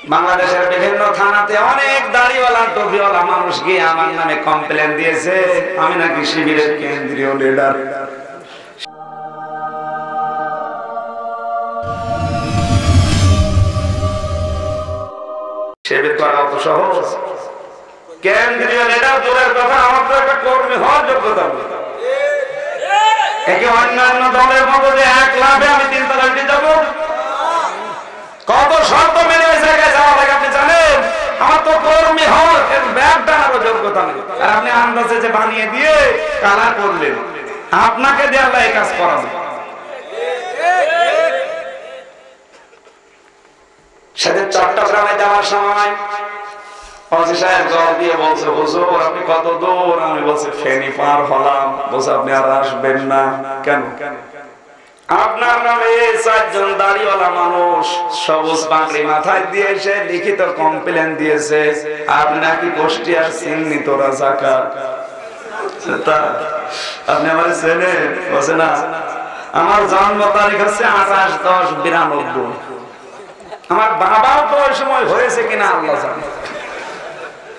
বাংলাদেশের বিভিন্ন থানাতে অনেক দাড়িওয়ালা টুপিওয়ালা মানুষ গিয়ে আমার নামে কমপ্লেন দিয়েছে আমি নাকি শিবিরের কেন্দ্রীয় লিডার। শিবির করা অত সহজ? কেন্দ্রীয় লিডার দূরের কথা, আমার তো একটা কর্মী হওয়ার যোগ্যতা নেই। একে অন্যান্য দলের মতো যে এক লাভে আমি 3 তলা উঠে যাবো, কত শর্ত মেনে ওই জায়গায় যাওয়া লাগে আপনি জানেন? আমার তো কর্মী হওয়ার ব্যাগ টানারও যোগ্যতা নেই। আর আপনি আন্দাজে যে বানিয়ে দিয়ে কালার করলেন, আপনাকে দিয়ে আল্লাহ এই কাজ করাবে। সেদিন চট্টগ্রামে যাওয়ার সময় অজি সাহেব জল দিয়ে বলছে, হুজুর আপনি কত দূর? আমি বলছি ফেনী পার হলাম। বলছে আপনি আর আসবেন না কেন? আপনার নামে 4 জন দাড়িওয়ালা মানুষ সবুজ পাগড়ি মাথায় দিয়ে এসে লিখিত কমপ্লেন দিয়েছে আপনি নাকি কুষ্টিয়ার চিহ্নিত রাজাকার। আপনি আমার ছেলে? বলছে না, আমার জন্ম তারিখ হচ্ছে 28/10/92। আমার বাবাও তো ওই সময় হয়েছে কিনা আল্লাহ জানে,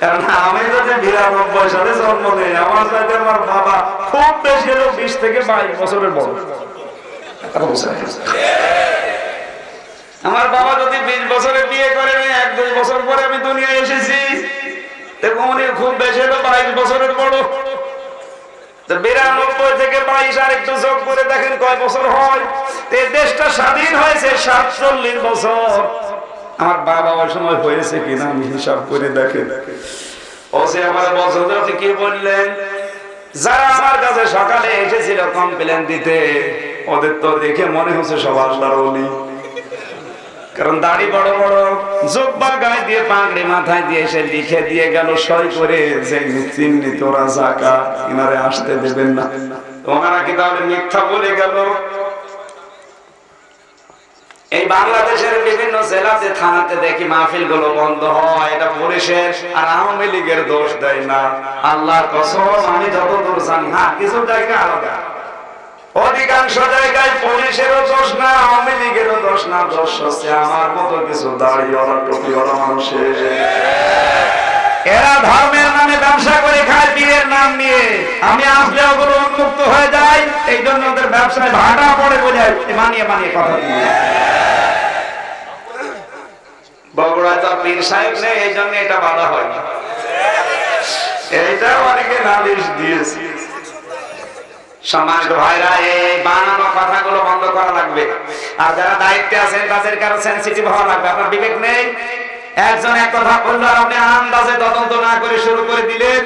কারণ আমি যদি 92 সালে জন্ম নেই, আমার সাথে আমার বাবা খুব বেশি হলো 20 থেকে 22 বছরের বড়। আমার বাবা যদি 20 বছরে বিয়ে করে 1-2 বছর পরে আমি দুনিয়ায় এসেছি, দেখুন উনি খুব বেশি হলো 22 বছরের বড়। 92 থেকে 22 আর একটু যোগ করে দেখেন কয় বছর হয়। এই দেশটা স্বাধীন হয়েছে 47 বছর। আমার বাবা ওই সময় হয়েছে কিনা আমি হিসাব করে দেখেন। ও সে আমার বছর আপনি কি বললেন? যারা আমার কাছে সকালে এসেছিল কমপ্লেন দিতে, ওদের তো দেখে মনে হচ্ছে সব আল্লাহর ওলি। কারণ দাড়ি বড় বড়, জুব্বা গায়ে দিয়ে পাগড়ি মাথায় দিয়ে এসে লিখে দিয়ে গেল সই করে যে চিহ্নিত রাজাকার, ইনারে আসতে দেবেন না। ওনারা কি তাহলে মিথ্যা বলে গেল? এই বাংলাদেশের বিভিন্ন জেলাতে থানাতে দেখি মাহফিল গুলো বন্ধ হয়, এটা পুলিশের আর আওয়ামী লীগের দোষ দেয় না। আল্লাহর কসম আমি যতদূর জানি, হ্যাঁ কিছু জায়গায় আলাদা, অধিকাংশ জায়গায় পুলিশেরও দোষ না, আওয়ামী লীগেরও দোষ না, দোষ হচ্ছে আমার মতো কিছু দাড়িওয়ালা টুপিওয়ালা মানুষের। এরা ধর্মের নামে ব্যবসা করে খায়, পীরের নাম নিয়ে। আমি আসলে ওগুলো উন্মুক্ত হয়ে যায়, এই জন্য ওদের ব্যবসায় ভাটা পড়ে বলে মানিয়ে মানিয়ে কথা দিয়ে। বগুড়ায় তো পীর সাহেব নেই, এই জন্য এটা বাধা হয় না। এইটা অনেকে নালিশ দিয়েছে। সমাজ ভাইরা এই বানানো কথাগুলো বন্ধ করা লাগবে। আর যারা দায়িত্বে আছেন তাদের কারো সেনসিটিভ হওয়া লাগবে। আপনার বিবেক নেই? একজন এক কথা বললো আর আপনি আন্দাজে তদন্ত না করে শুরু করে দিলেন।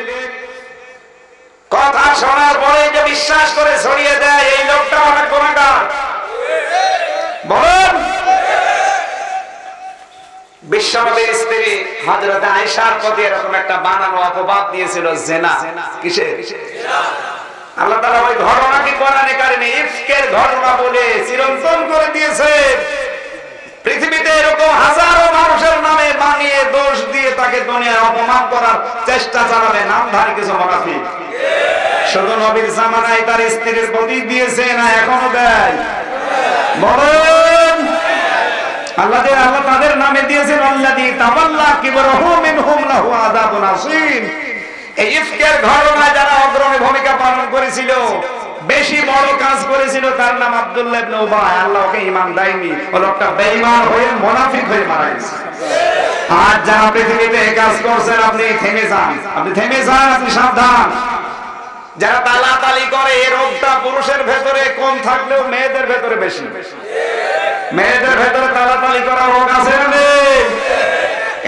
কথা শোনার পরে যে বিশ্বাস করে ছড়িয়ে দেয়, এই লোকটা অনেক গুনাহগার। বলুন, বিশ্বনবীর স্ত্রী হযরত আয়েশার প্রতি এরকম একটা বানানো অপবাদ দিয়েছিল, জিনা। কিসে? আল্লাহ তাআলা ওই ঘটনাকে কোরআনে কারিমে ইফকের ঘটনা বলে চিরন্তন করে দিয়েছে। পৃথিবীতে এরকম হাজারো মানুষের নামে বানিয়ে দোষ দিয়ে তাকে দুনিয়ায় অপমান করার চেষ্টা চালাবে নামধারী কিছু মুনাফিক। শুধু নবীর জামানায় তার স্ত্রীর প্রতি দিয়েছে না, এখনো দেয়? বলেন, আল্লাহ তাদের নামে দিয়েছেন আল্লাযী তাওয়াল্লা কিবরাহু মিনহুম লাহু আযাবুন আযীম। এই ইফকের ঘটনায় যারা অগ্রণী ভূমিকা পালন করেছিল, বেশি বড় কাজ করেছিল, তার নাম আব্দুল্লাহ ইবনে উবাই। আল্লাহ ওকে ঈমান দেয়নি, ও লোকটা বেঈমান হয়ে মুনাফিক হয়ে মারা গেছে। আর যারা পৃথিবীতে এই কাজ করছেন, আপনি থেমে যান, আপনি থেমে যান, আপনি সাবধান। যারা তালাতালি করে, এই রোগটা পুরুষের ভেতরে কম থাকলেও মেয়েদের ভেতরে বেশি। মেয়েদের ভেতরে তালাতালি করা রোগ আছে না?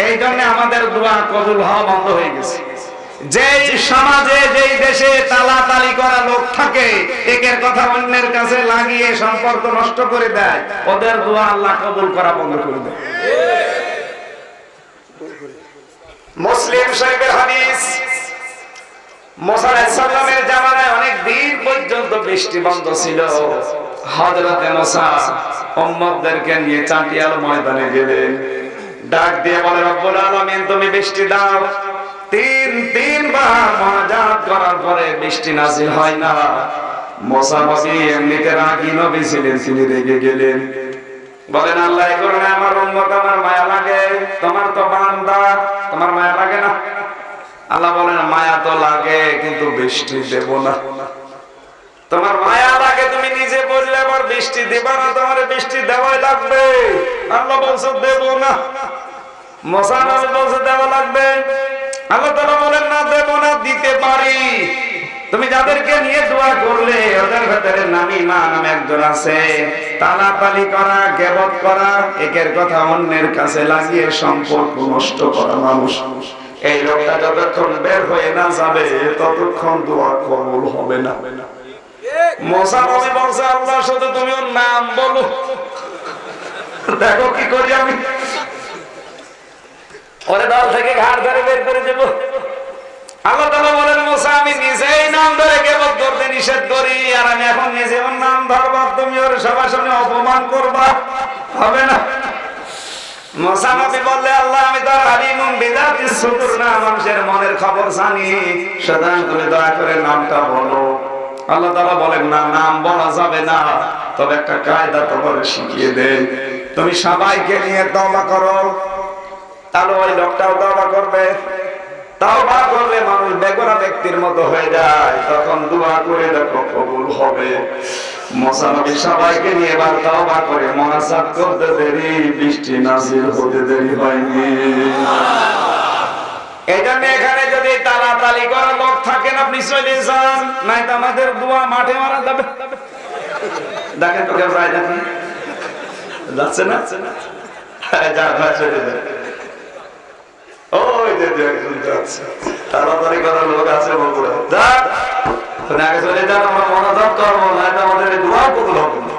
এই জন্য আমাদের দোয়া কবুল হওয়া বন্ধ হয়ে গেছে। যেই সমাজে যেই দেশে তালাতালি করা লোক থাকে, একের কথা অন্যের কাছে লাগিয়ে সম্পর্ক নষ্ট করে দেয়, ওদের দোয়া আল্লাহ কবুল করা বন্ধ করে দেয়। মুসলিম শরীফের হাদিস, মুসা আলাইহিস সালামের জামানায় অনেক দিন পর্যন্ত বৃষ্টি বন্ধ ছিল। হযরতে মুসা উম্মতদেরকে নিয়ে চাটিয়াল ময়দানে গেলেন, ডাক দিয়ে বলে, রব্বুল আলামিন তুমি বৃষ্টি দাও। তিনবার মুনাজাত করার পরে বৃষ্টি নাযিল হয় না। মুসা নবী এমনিতে রাগী নবী ছিলেন, তিনি রেগে গেলেন, বলেন আল্লাহ এই কারণে আমার উম্মত আমার মায়া লাগে, তোমার তো বান্দা, তোমার মায়া লাগে না? আল্লাহ বলেন মায়া তো লাগে কিন্তু বৃষ্টি দেব না। তোমার মায়া লাগে, তুমি নিজে বললে আবার বৃষ্টি দেবা না, তোমার বৃষ্টি দেওয়াই লাগবে। আল্লাহ বলছে দেব না, মুসা নবী বলছে দেওয়া লাগবে। আল্লাহ তাআলা বলেন না দেব না, দিতে পারি। তুমি যাদেরকে নিয়ে দোয়া করলে ওদের ভেতরে নামিমা নামে একজন আছে, তালাতালি করা, গীবত করা, একের কথা অন্যের কাছে লাগিয়ে সম্পর্ক নষ্ট করা মানুষ। এই লোকটা যতক্ষণ বের হয়ে না যাবে ততক্ষণ দোয়া কবুল হবে না। মুসা নবী বলছে আল্লাহ শুধু তুমি ওর নাম বলো, দেখো কি করি আমি, ওরে দল থেকে ঘাড় ধরে বের করে দেব। আল্লাহ তাআলা বলেন মুসা আমি নিজেই নাম ধরে গীবত করতে নিষেধ করি, আর আমি এখন নিজে ওর নাম ধরব, তুমি ওর সবার সামনে অপমান করবা, হবে না। মুসা নবী বললে আল্লাহ আমি তো আলিমুম বিযাতিস সুদূর না, মানুষের মনের খবর জানি, সুতরাং তুমি দয়া করে নামটা বলো। আল্লাহ তাআলা বলেন না, নাম বলা যাবে না, তবে একটা কায়দা তোমাকে শিখিয়ে দেন। তুমি সবাইকে নিয়ে তওবা করো। তাহলে ওই লোকটাও তওবা করবে। তওবা করলে মানুষ বেগুনা ব্যক্তির মতো হয়ে যায়, তখন দোয়া করে দেখো কবুল হবে। মুসা নবী সবাইকে নিয়ে এবার তওবা করে মুনাজাত করতে দেরি, বৃষ্টি নাযিল হতে দেরি হয়নি। এজন্য এখানে যদি তালাতালি করা লোক থাকেন আপনি চলে যান, নাই তো আমাদের দোয়া মাঠে মারা যাবে। দেখেন তো কেউ যায় নাকি? যাচ্ছে না? যা না চলে যায়। ওই যে একজন যাচ্ছে, তাড়াতাড়ি করা লোক আছে বগুড়া, যা তুমি আগে চলে যান, আমরা মনোযোগ করবো, নাই তো আমাদের দোয়া কবুল হবে না।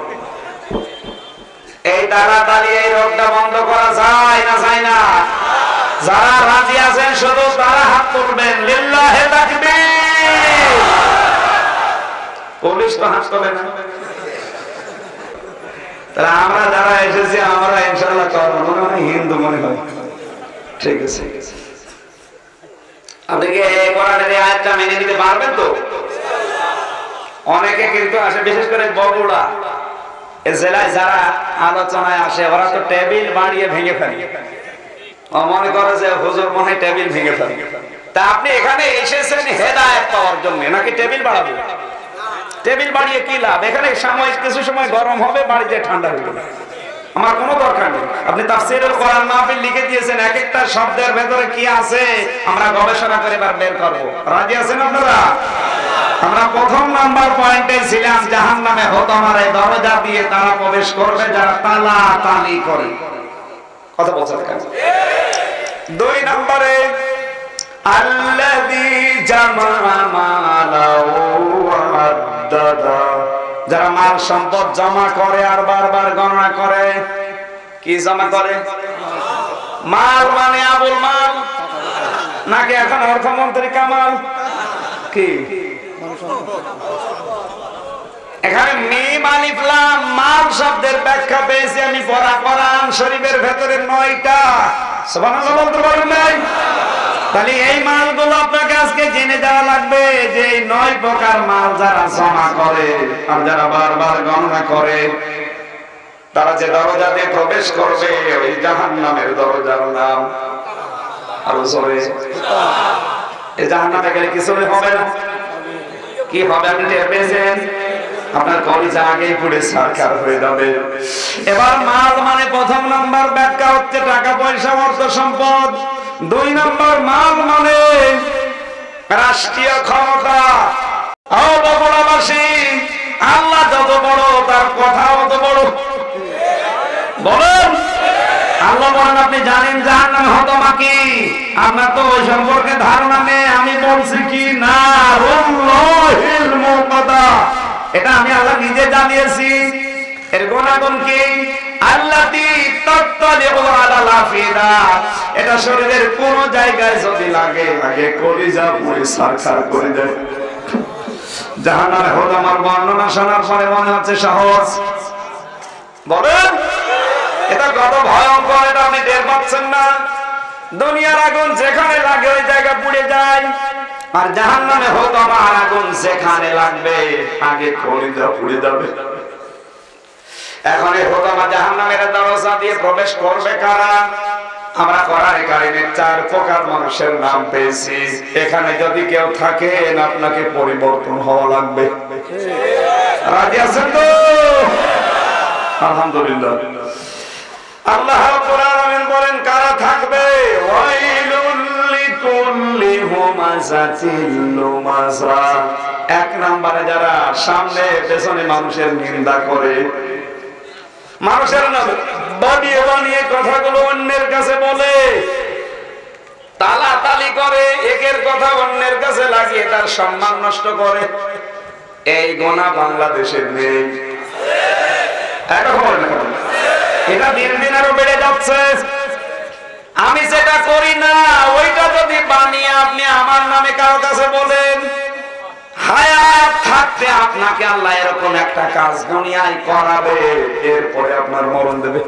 এই তাড়াতাড়ি এই রোগটা বন্ধ করা যায় না? যায় না? যারা রাজি আছেন শুধু তারা হাত তুলবেন, লিল্লাহি তাকবীর। পুলিশ তো হাত তোলে না। তাহলে আমরা যারা এসেছি আমরা ইনশাআল্লাহ করবো, মনে হয় হিন্দু মনে হয়। ঠিক আছে, আপনি কি এই কোরআনের এই আয়াতটা মেনে নিতে পারবেন তো? অনেকে কিন্তু আসে, বিশেষ করে বগুড়া এই জেলায় যারা আলোচনায় আসে ওরা তো টেবিল বাড়িয়ে ভেঙে ফেলে, মনে করে যে হুজুর মনে হয় টেবিল ভেঙে ফেলে। তা আপনি এখানে এসেছেন হেদায়েত পাওয়ার জন্য, নাকি টেবিল বাড়াবো? টেবিল বাড়িয়ে কি লাভ? এখানে সাময়িক কিছু সময় গরম হবে, বাড়িতে ঠান্ডা হয়ে যাবে, আমার কোনো দরকার নেই। আপনি তাফসীরুল কোরআন মাহফিল লিখে দিয়েছেন, এক একটা শব্দের ভেতরে কি আছে আমরা গবেষণা করে এবার বের করব। রাজি আছেন আপনারা? আমরা প্রথম নাম্বার পয়েন্টে ছিলাম জাহান্নামে হোতামার এই দরজা দিয়ে তারা প্রবেশ করবে যারা তালাতালি করে। কথা বলছেন কেন? 2 নম্বরে আল্লাযী জামা মালাহু ওয়া আদ্দাদা, যারা মাল সম্পদ জমা করে আর বারবার গণনা করে। কি জমা করে? মাল মানে আবুল মাল, নাকি এখন অর্থমন্ত্রী কামাল? কি এখানে মিম আলিফ লাম মাল শব্দের ব্যাখ্যা পেয়েছি আমি পড়া কোরআন শরীফের ভেতরে 9টা। সুবহানাল্লাহ বলতে পারবেন নাই? তাহলে এই মালগুলো আপনাকে আজকে জেনে যাওয়া লাগবে যে এই 9 প্রকার মাল যারা জমা করে আর যারা বারবার গণনা করে তারা যে দরজা দিয়ে প্রবেশ করবে ওই জাহান্নামের দরজার নাম আরো জোরে, এই জাহান্নামে গেলে কিছু হবে না। কি হবে আপনি টের পেয়েছেন? আপনার কলিজা আগেই পুড়ে ছারখার হয়ে যাবে। এবার মাল মানে প্রথম নাম্বার ব্যাখ্যা হচ্ছে টাকা পয়সা অর্থ সম্পদ। 2 নম্বর মাল মানে রাষ্ট্রীয় ক্ষমতা। ও বগুড়াবাসী, আল্লাহ যত বড় তার কথা অত বড়। বলেন আল্লাহ বলেন আপনি জানেন জাহান্নামে হতমা কি? আপনার তো ওই সম্পর্কে ধারণা নেই। আমি বলছি কি না, রুল্লাহিল মুকাদ্দা, এটা আমি আল্লাহ নিজে জানিয়েছি। এর গুণাগুণ কি? আল্লাতী তাত্তালিউ আলাল আফিদা, এটা শরীরের কোন জায়গায় যদি লাগে কলিজা পুড়ে ছারখার করে দেয়। জাহান্নামে হতমার বর্ণনা শোনার পরে মনে হচ্ছে সহজ। বলেন এটা কত ভয়ঙ্কর, এটা আপনি টের পাচ্ছেন না? দুনিয়ার আগুন যেখানে লাগে ওই জায়গা পুড়ে যায়, আর জাহান্নামে হতমার আগুন যেখানে লাগবে আগে কলিজা পুড়ে যাবে। এখন এই হোতামা জাহান্নামের দরজা দিয়ে প্রবেশ করবে কারা? আমরা কোরআনে কারিমে 4 প্রকার মানুষের নাম পেয়েছি। এখানে যদি কেউ থাকেন আপনাকে পরিবর্তন হওয়া লাগবে। রাজি আছেন তো? আলহামদুলিল্লাহ। আল্লাহ রাব্বুল আলামিন বলেন কারা থাকবে? ওয়াইলুল লিকুল্লি হুমাযাতিল লুমাযা। এক নম্বরে যারা সামনে পেছনে মানুষের নিন্দা করে, মানুষের নামে বানিয়ে বানিয়ে কথাগুলো অন্যের কাছে বলে, তালাতালি করে, একের কথা অন্যের কাছে লাগিয়ে তার সম্মান নষ্ট করে। এই গোনা বাংলাদেশের নেই। এটা দিন দিন আরো বেড়ে যাচ্ছে। আমি যেটা করি না ওইটা যদি বানিয়ে আপনি আমার নামে কারো কাছে বলেন, হায়াত থাকতে আপনাকে আল্লাহ এরকম একটা কাজ দুনিয়ায় করাবে, এরপরে আপনার মরণ দেবে।